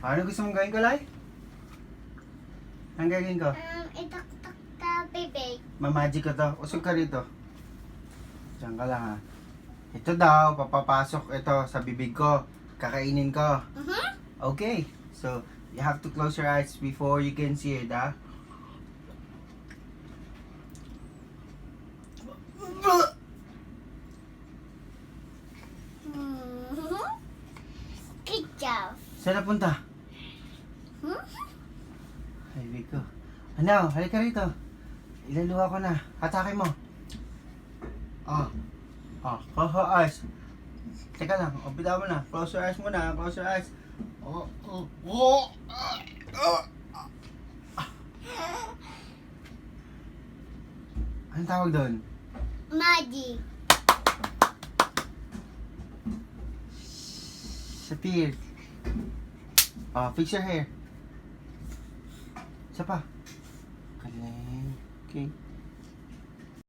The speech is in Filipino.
Ano gusto mong gawin ko, Lai? Anong gagawin ko? Itaktak ka, bibig. Mamagic ko to. Usog ka rito. Diyan ka lang ha. Ito daw, papapasok ito sa bibig ko. Kakainin ko. Okay. So, you have to close your eyes before you can see it, ha? Good job. Saan napunta? Ay, Vico. Ano? Halika rito. Ilaluwa ko na. Hatake mo. Eyes. Teka lang. O, bitaw mo na. Close your eyes muna. Close your eyes. Anong tawag doon? Magic. Sa tears. Fix your hair. Isa pa. Galing. Okay.